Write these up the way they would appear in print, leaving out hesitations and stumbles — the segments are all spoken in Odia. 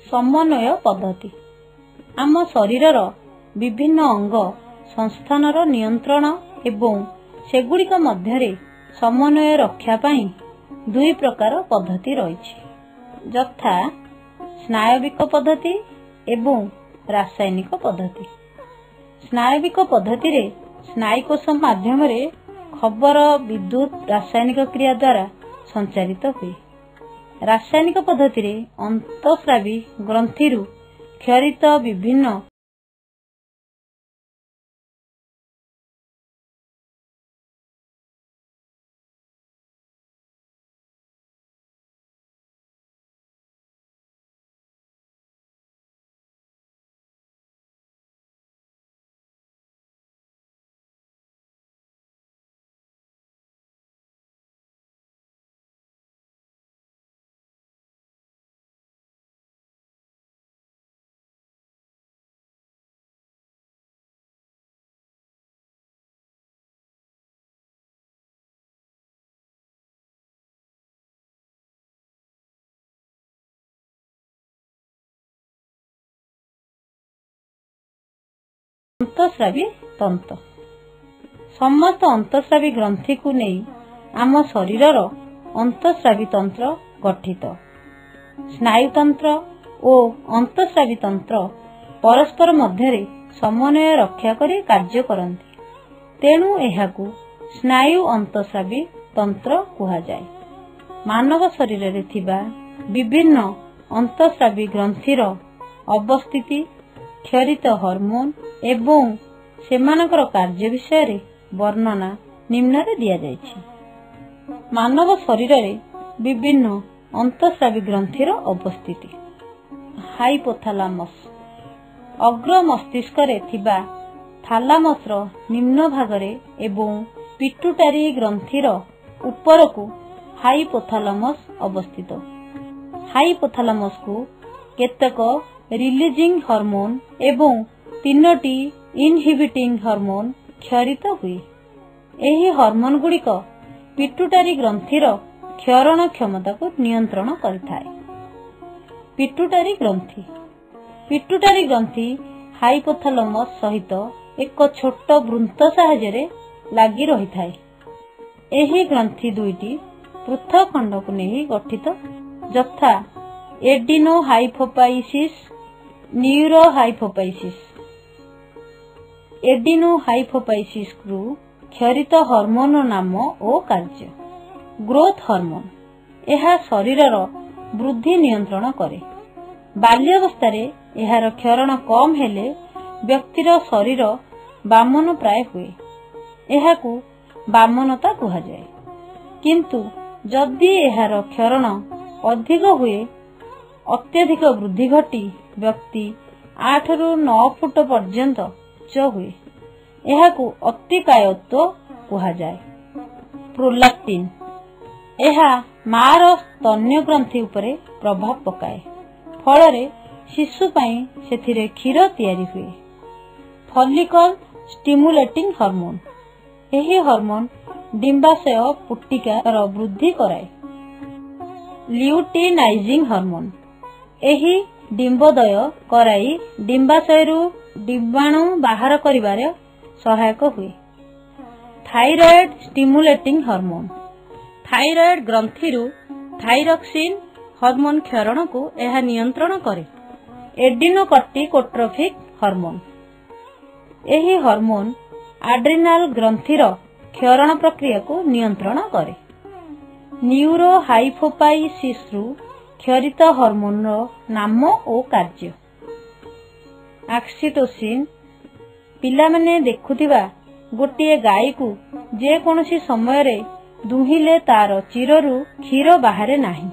समन्वय पद्धति आम शरीरर विभिन्न अंग संस्थानर नियंत्रण एवं सेगुड़िक मध्यरे समन्वय रक्षा पाई दुई प्रकार पद्धति रही यथा स्नायविक पद्धति एवं रासायनिक पद्धति। स्नायविक पद्धति रे स्नायुकोश माध्यम खबर विद्युत रासायनिक क्रिया द्वारा संचारित हुए। रासायनिक पद्धति रे अंतःस्रावी ग्रंथि क्षरित विभिन्न अंतःस्रावी तंत्र। समस्त अंतःस्रावी ग्रंथि को नहीं आम शरीरर अंतःस्रावी तंत्र गठित। स्नायुतंत्र और अंतःस्रावी तंत्र परस्पर मध्यरे समन्वय रक्षा करी कार्य करती। तेणु एहाकू स्नायु अंतःस्रावी तंत्र कहा जाए। मानव शरीर रे थिबा विभिन्न अंतःस्रावी ग्रंथिर अवस्थिति क्षरित हार्मोन एवं सेमानकर कार्य विषय रे वर्णना निम्न रे दिया जायछि। मानव शरीर रे विभिन्न अंतःस्रावी ग्रंथिर अवस्थिति। हाइपोथालामस अग्र मस्तिष्क रे थिबा थालामस रो निम्न भाग रे एवं पिट्यूटरी ग्रंथिर ऊपर को हाइपोथालामस अवस्थित। हाइपोथालामस को केतक रिलीजिंग हार्मोन एवं तीनोटी इनहिबिटिंग हार्मोन क्षरित हुए। एही हार्मोन गुड़िक पिट्यूटरी ग्रंथिर क्षरण क्षमता को नियंत्रण करिथाए। पिट्यूटरी ग्रंथि हाइपोथालामस सहित एक छोट वृंत साहाय्य लगी रही थाए। एही ग्रंथि दुईटी पृथक खंड को नहीं गठित यथा एडिनोहाइपोपाइसिस न्यूरोहाइपोपाइसिस। एडिनोहाइपोपाइसिस को क्षरित हार्मोन नाम और कार्य। ग्रोथ हार्मोन यह शरीरर वृद्धि नियंत्रण करे। बाल्यावस्था रे एहार क्षरण कम हेले व्यक्तिर शरीर बामन प्राय हुए। एहाकू बामनता कहा जाए। किंतु जदि एहार क्षरण अधिक हुए अत्यधिक वृद्धि घटी व्यक्ति 8 ରୁ 9 फुट पर्यंत उच्च हुए। एहाकू अतिकायत्व कहा जाए। प्रोलैक्टिन यह मार स्तन्य ग्रंथि उपरे प्रभाव पकाए। फल शिशु पाई सेथिरे क्षीर तैयारी हुए। फॉलिकल स्टिमुलेटिंग हार्मोन यही हार्मोन डिंबाशय पुट्टिका वृद्धि कराए। ल्यूटिनाइजिंग हार्मोन एही डिंबोदय कराई डिंबाशय डिंबाणु बाहर करिबारे सहायक हुए। थायराइड स्टिमुलेटिंग हार्मोन थायराइड ग्रंथि थायरॉक्सिन हार्मोन क्षरण को यह नियंत्रण करे। एडिनोकॉर्टिकोट्रोफिक हार्मोन एही हार्मोन एड्रिनल ग्रंथिर क्षरण प्रक्रिया को नियंत्रण करे। न्यूरोहाइपोपाइसिस क्षरित हार्मोन नाम और कार्य। ऑक्सीटोसिन पिला माने देखुथिबा गोटे गाय को जे कोनोसी समय रे दुहिले तार चिररु क्षीर बाहरे नाही।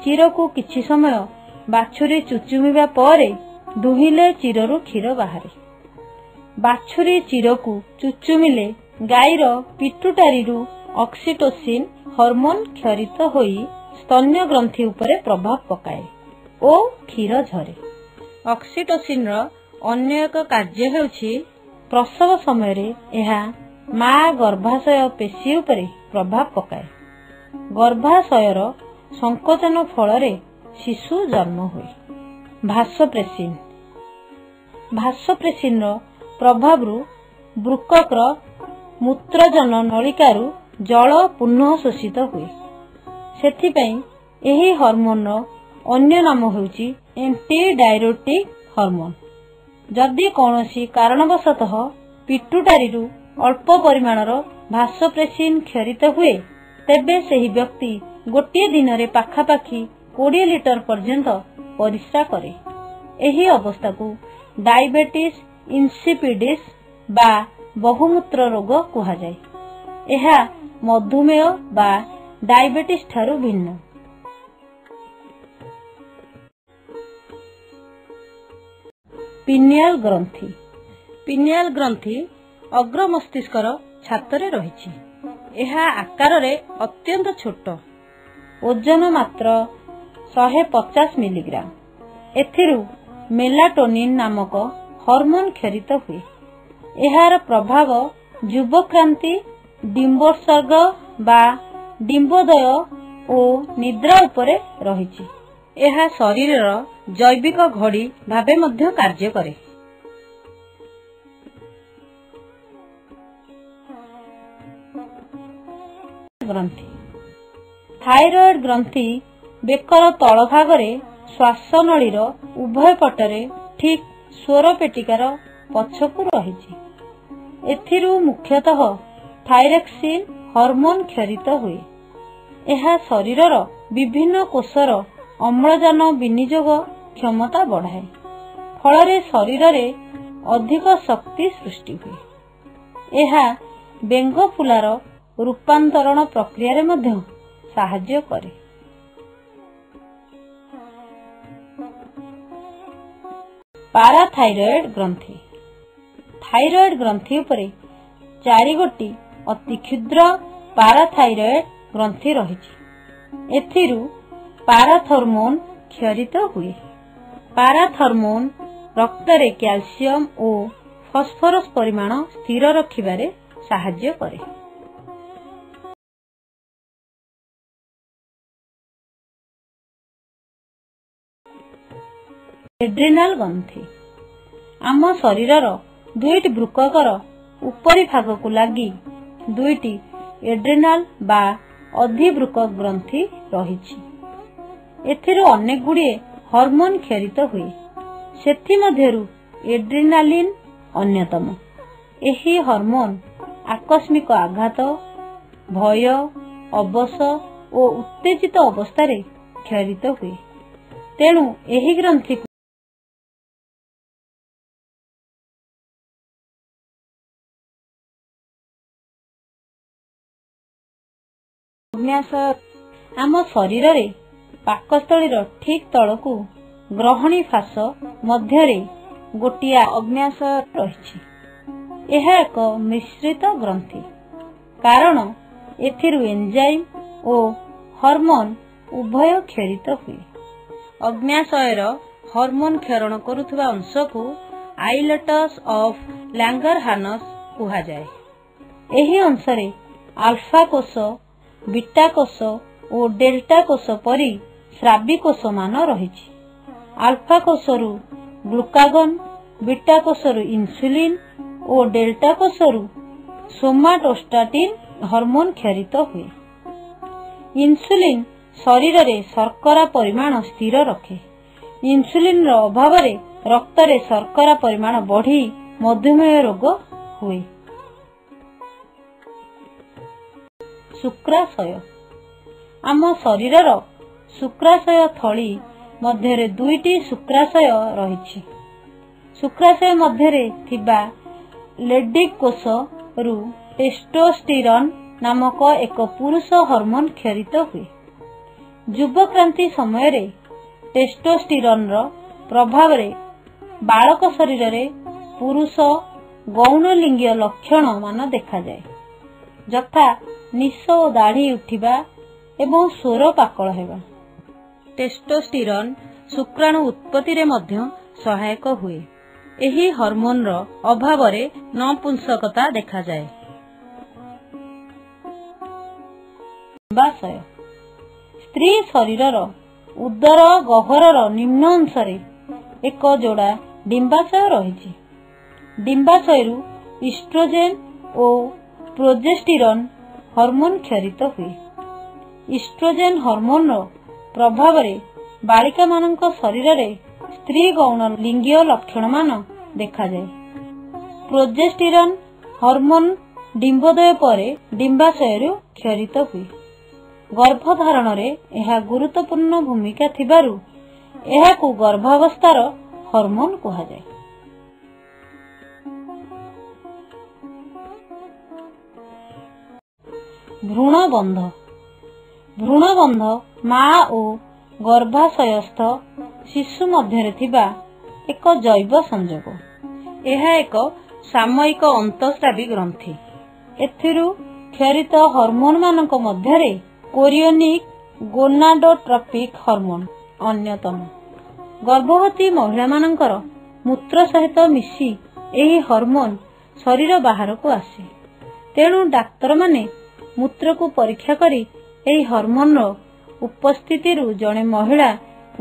चिर को किछि समय बाछुरी चुचुमिबा परे दुहिले चिररु क्षीर बाहरे। बाछुरी चिर को चुचुमिले गायर पिट्यूटरी ऑक्सीटोसिन हार्मोन क्षरित होई स्तन्य ग्रंथि उपरे प्रभाव पकाए ओ क्षीर झरे। ऑक्सीटोसिन रो अन्य एक कार्य हेउछि प्रसव समय रे एहा मां गर्भाशय पेशी उपरे प्रभाव पकाए। गर्भाशयर संकोचन फल रे शिशु जन्म हुए। ଭାସୋପ୍ରେସିନ୍। ଭାସୋପ୍ରେସିନ୍ର ପ୍ରଭାବରୁ ବୃକକର ମୂତ୍ରଜନ ନଳିକାରୁ ଜଳ ପୁନଃ ଶୋଷିତ ହୁଏ। ସେଥିପାଇଁ ଏହି ହର୍ମୋନର ଅନ୍ୟ ନାମ ହେଉଛି ଏଣ୍ଟିଡାଇୟୁରେଟିକ୍ ହର୍ମୋନ। ଯଦି କୌଣସି କାରଣବଶତଃ ପିଟୁଟାରିରୁ ଅଳ୍ପ ପରିମାଣର ଭାସୋପ୍ରେସିନ୍ କ୍ଷରିତ ହୁଏ, ତେବେ ସେହି ବ୍ୟକ୍ତି ଗୋଟିଏ ଦିନରେ ପାଖାପାଖି 20 ଲିଟର ପର୍ଯ୍ୟନ୍ତ ପରିସ୍ରା କରେ। ଏହି ଅବସ୍ଥାକୁ ଡାଇବେଟିସ୍ ଇନସିପିଡିସ୍ ବା ବହୁମୂତ୍ର ରୋଗ କୁହାଯାଏ। ଏହା ମଧୁମେହ ବା ଡାଇବେଟିସ୍ ଠାରୁ ଭିନ୍ନ। ପିନିଆଲ ଗ୍ରନ୍ଥି। ପିନିଆଲ ଗ୍ରନ୍ଥି ଅଗ୍ର ମସ୍ତିଷ୍କର ଛାତରେ ରହିଛି। ଏହା ଆକାରରେ ଅତ୍ୟନ୍ତ ଛୋଟ, ଓଜନ ମାତ୍ର 150 ମିଲିଗ୍ରାମ। ଏଥିରୁ ମେଲାଟୋନିନ୍ ନାମକ ହର୍ମୋନ କ୍ଷରିତ ହୁଏ। ଏହାର ପ୍ରଭାବ ଯୁବକ୍ରାନ୍ତି, ଡିମ୍ବୋତ୍ସର୍ଗ ବା ଡିମ୍ବୋଦୟ ଓ ନିଦ୍ରା ଉପରେ ରହିଛି। ଏହା ଶରୀରର ଜୈବିକ ଘଡ଼ି ଭାବେ ମଧ୍ୟ କାର୍ଯ୍ୟ କରେ। ଗ୍ରନ୍ଥି। ଥାଇରଏଡ୍ ଗ୍ରନ୍ଥି ବେକର ତଳ ଭାଗରେ ଶ୍ୱାସନଳୀର ଉଭୟ ପଟରେ ଠିକ୍ ସ୍ୱର ପେଟିକାର ପଛକୁ ରହିଛି। ଏଥିରୁ ମୁଖ୍ୟତଃ ଥାଇରୋକ୍ସିନ୍ ହର୍ମୋନ କ୍ଷରିତ ହୁଏ। ଏହା ଶରୀରର ବିଭିନ୍ନ କୋଷର ଅମ୍ଳଜାନ ବିନିଯୋଗ କ୍ଷମତା ବଢ଼ାଏ, ଫଳରେ ଶରୀରରେ ଅଧିକ ଶକ୍ତି ସୃଷ୍ଟି ହୁଏ। ଏହା ବେଙ୍ଗ ଫୁଲାର ରୂପାନ୍ତରଣ ପ୍ରକ୍ରିୟାରେ ମଧ୍ୟ ସାହାଯ୍ୟ କରେ। ପାରାଥାଇରଏଡ୍ ଗ୍ରନ୍ଥି। ଥାଇରଏଡ୍ ଗ୍ରନ୍ଥି ଉପରେ 4 ଗୋଟି ଅତି କ୍ଷୁଦ୍ର ପାରାଥାଇରଏଡ୍ ଗ୍ରନ୍ଥି ରହିଛି। ଏଥିରୁ ପାରାଥର୍ମୋନ କ୍ଷରିତ ହୁଏ। ପାରାଥର୍ମୋନ ରକ୍ତରେ କ୍ୟାଲସିୟମ ଓ ଫସ୍ଫରସ୍ ପରିମାଣ ସ୍ଥିର ରଖିବାରେ ସାହାଯ୍ୟ କରେ। ଏଡ୍ରିନାଲ ଗ୍ରନ୍ଥି। ଆମ ଶରୀରର 2ଟି ବୃକକର ଉପରି ଭାଗକୁ ଲାଗି 2ଟି ଏଡ୍ରିନାଲ ବା ଅଧିବୃକକ ଗ୍ରନ୍ଥି ରହିଛି। ଏଥିରୁ ଅନେକ ଗୁଡ଼ିଏ ହର୍ମୋନ କ୍ଷରିତ ହୁଏ। ସେଥିମଧ୍ୟରୁ ଏଡ୍ରିନାଲିନ୍ ଅନ୍ୟତମ। ଏହି ହର୍ମୋନ ଆକସ୍ମିକ ଆଘାତ, ଭୟ, ଅବଶ ଓ ଉତ୍ତେଜିତ ଅବସ୍ଥାରେ କ୍ଷରିତ ହୁଏ। ତେଣୁ ଏହି ଗ୍ରନ୍ଥିକୁ ଆମ ଶରୀରରେ ପାକସ୍ଥଳୀର ଠିକ୍ ତଳକୁ ଗ୍ରହଣୀ ଫାସ ମଧ୍ୟରେ ଗୋଟିଏ ଅଗ୍ନ୍ୟାଶୟ ରହିଛି। ଏହା ଏକ ମିଶ୍ରିତ ଗ୍ରନ୍ଥି, କାରଣ ଏଥିରୁ ଏନଜାଇମ୍ ଓ ହର୍ମୋନ ଉଭୟ କ୍ଷରିତ ହୁଏ। ଅଗ୍ନ୍ୟାଶୟର ହର୍ମୋନ କ୍ଷରଣ କରୁଥିବା ଅଂଶକୁ ଆଇଲେଟସ୍ ଅଫ୍ ଲାଙ୍ଗରହାନ୍ସ କୁହାଯାଏ। ଏହି ଅଂଶରେ ଆଲଫା କୋଷ, ବିଟା କୋଷ ଓ ଡେଲ୍ଟା କୋଷ ପରି ସ୍ରାବୀ କୋଷମାନ ରହିଛି। ଆଲଫା କୋଷରୁ ଗ୍ଲୁକାଗନ, ବିଟା କୋଷରୁ ଇନ୍ସୁଲିନ୍ ଓ ଡେଲ୍ଟା କୋଷରୁ ସୋମାଟୋଷ୍ଟାଟିନ୍ ହର୍ମୋନ କ୍ଷରିତ ହୁଏ। ଇନ୍ସୁଲିନ୍ ଶରୀରରେ ଶର୍କରା ପରିମାଣ ସ୍ଥିର ରଖେ। ଇନ୍ସୁଲିନ୍ର ଅଭାବରେ ରକ୍ତରେ ଶର୍କରା ପରିମାଣ ବଢ଼ି ମଧୁମେହ ରୋଗ ହୁଏ। ଶୁକ୍ରାଶୟ। ଆମ ଶରୀରର ଶୁକ୍ରାଶୟ ଥଳି ମଧ୍ୟରେ 2ଟି ଶୁକ୍ରାଶୟ ରହିଛି। ଶୁକ୍ରାଶୟ ମଧ୍ୟରେ ଥିବା ଲେଡିକ୍ କୋଷରୁ ଟେଷ୍ଟୋଷ୍ଟିରନ୍ ନାମକ ଏକ ପୁରୁଷ ହର୍ମୋନ କ୍ଷରିତ ହୁଏ। ଯୁବକ୍ରାନ୍ତି ସମୟରେ ଟେଷ୍ଟୋଷ୍ଟିରନ୍ର ପ୍ରଭାବରେ ବାଳକ ଶରୀରରେ ପୁରୁଷ ଗୌଣଲିଙ୍ଗୀୟ ଲକ୍ଷଣ ମାନ ଦେଖାଯାଏ, ଯଥା ନିଶ ଓ ଦାଢ଼ି ଉଠିବା ଏବଂ ସ୍ୱର ପାକଳ ହେବା। ଟେଷ୍ଟୋଷ୍ଟିରନ୍ ଶୁକ୍ରାଣୁ ଉତ୍ପତ୍ତିରେ ମଧ୍ୟ ସହାୟକ ହୁଏ। ଏହି ହର୍ମୋନର ଅଭାବରେ ନପୁଂସକତା ଦେଖାଯାଏ। ସ୍ତ୍ରୀ ଶରୀରର ଉଦର ଗହ୍ୱରର ନିମ୍ନ ଅଂଶରେ ଏକ ଯୋଡ଼ା ଡିମ୍ବାଶୟ ରହିଛି। ଡିମ୍ବାଶୟରୁ ଇଷ୍ଟ୍ରୋଜେନ୍ ଓ ପ୍ରୋଜେଷ୍ଟିରନ୍ ହର୍ମୋନ୍ କ୍ଷରିତ ହୁଏ। ଇଷ୍ଟ୍ରୋଜେନ୍ ହର୍ମୋନ୍ର ପ୍ରଭାବରେ ବାଳିକାମାନଙ୍କ ଶରୀରରେ ସ୍ତ୍ରୀ ଗୌଣ ଲିଙ୍ଗୀୟ ଲକ୍ଷଣମାନ ଦେଖାଯାଏ। ପ୍ରୋଜେଷ୍ଟିରନ୍ ହର୍ମୋନ୍ ଡିମ୍ବୋଦୟ ପରେ ଡିମ୍ବାଶୟରୁ କ୍ଷରିତ ହୁଏ। ଗର୍ଭଧାରଣରେ ଏହା ଗୁରୁତ୍ୱପୂର୍ଣ୍ଣ ଭୂମିକା ଥିବାରୁ ଏହାକୁ ଗର୍ଭାବସ୍ଥାର ହର୍ମୋନ୍ କୁହାଯାଏ। ଭ୍ରୂଣବନ୍ଧ। ଭ୍ରୂଣବନ୍ଧ ମା ଓ ଗର୍ଭାଶୟସ୍ଥ ଶିଶୁ ମଧ୍ୟରେ ଥିବା ଏକ ଜୈବ ସଂଯୋଗ। ଏହା ଏକ ସାମୟିକ ଅନ୍ତଃସ୍ରାବୀ ଗ୍ରନ୍ଥି। ଏଥିରୁ କ୍ଷରିତ ହର୍ମୋନ୍ ମାନଙ୍କ ମଧ୍ୟରେ କୋରିଓନିକ୍ ଗୋନାଡୋଟ୍ରପିକ୍ ହର୍ମୋନ୍ ଅନ୍ୟତମ। ଗର୍ଭବତୀ ମହିଳାମାନଙ୍କର ମୂତ୍ର ସହିତ ମିଶି ଏହି ହର୍ମୋନ୍ ଶରୀର ବାହାରକୁ ଆସେ। ତେଣୁ ଡାକ୍ତରମାନେ ମୂତ୍ରକୁ ପରୀକ୍ଷା କରି ଏହି ହର୍ମୋନ୍ର ଉପସ୍ଥିତିରୁ ଜଣେ ମହିଳା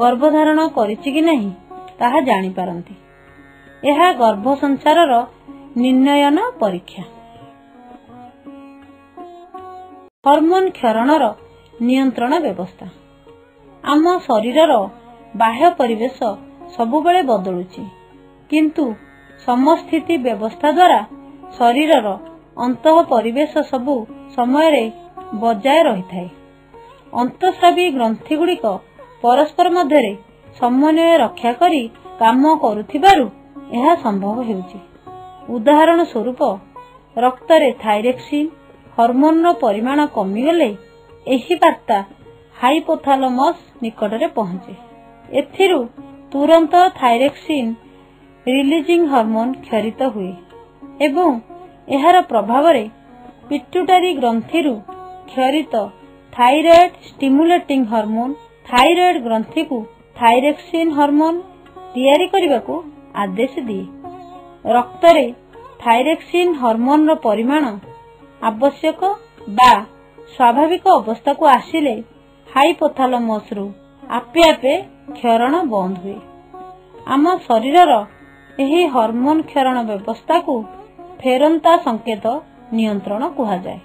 ଗର୍ଭଧାରଣ କରିଛି କି ନାହିଁ ତାହା ଜାଣିପାରନ୍ତି। ଏହା ଗର୍ଭ ସଂସାରର ନିର୍ଣ୍ଣୟନ ପରୀକ୍ଷା। ହର୍ମୋନ୍ କ୍ଷରଣର ନିୟନ୍ତ୍ରଣ ବ୍ୟବସ୍ଥା। ଆମ ଶରୀରର ବାହ୍ୟ ପରିବେଶ ସବୁବେଳେ ବଦଳୁଛି, କିନ୍ତୁ ସମସ୍ଥିତି ବ୍ୟବସ୍ଥା ଦ୍ୱାରା ଶରୀରର ଅନ୍ତଃ ପରିବେଶ ସବୁ ସମୟରେ ବଜାୟ ରହିଥାଏ। ଅନ୍ତଃସ୍ରାବୀ ଗ୍ରନ୍ଥିଗୁଡ଼ିକ ପରସ୍ପର ମଧ୍ୟରେ ସମନ୍ୱୟ ରକ୍ଷା କରି କାମ କରୁଥିବାରୁ ଏହା ସମ୍ଭବ ହେଉଛି। ଉଦାହରଣ ସ୍ୱରୂପ, ରକ୍ତରେ ଥାଇରୋକ୍ସିନ୍ ହର୍ମୋନ୍ର ପରିମାଣ କମିଗଲେ ଏହି ବାର୍ତ୍ତା ହାଇପୋଥାଲାମସ୍ ନିକଟରେ ପହଞ୍ଚେ। ଏଥିରୁ ତୁରନ୍ତ ଥାଇରୋକ୍ସିନ୍ ରିଲିଜିଂ ହର୍ମୋନ୍ କ୍ଷରିତ ହୁଏ ଏବଂ ଏହାର ପ୍ରଭାବରେ ପିଟ୍ୟୁଟାରୀ ଗ୍ରନ୍ଥିରୁ କ୍ଷରିତ ଥାଇରଏଡ୍ ଷ୍ଟିମୁଲେଟିଂ ହର୍ମୋନ୍ ଥାଇରଏଡ୍ ଗ୍ରନ୍ଥିକୁ ଥାଇରୋକ୍ସିନ୍ ହର୍ମୋନ୍ ତିଆରି କରିବାକୁ ଆଦେଶ ଦିଏ। ରକ୍ତରେ ଥାଇରୋକ୍ସିନ୍ ହର୍ମୋନ୍ର ପରିମାଣ ଆବଶ୍ୟକ ବା ସ୍ୱାଭାବିକ ଅବସ୍ଥାକୁ ଆସିଲେ ହାଇପୋଥାଲାମସରୁ ଆପେ ଆପେ କ୍ଷରଣ ବନ୍ଦ ହୁଏ। ଆମ ଶରୀରର ଏହି ହର୍ମୋନ୍ କ୍ଷରଣ ବ୍ୟବସ୍ଥାକୁ ଫେରନ୍ତା ସଂକେତ ନିୟନ୍ତ୍ରଣ କୁହାଯାଏ।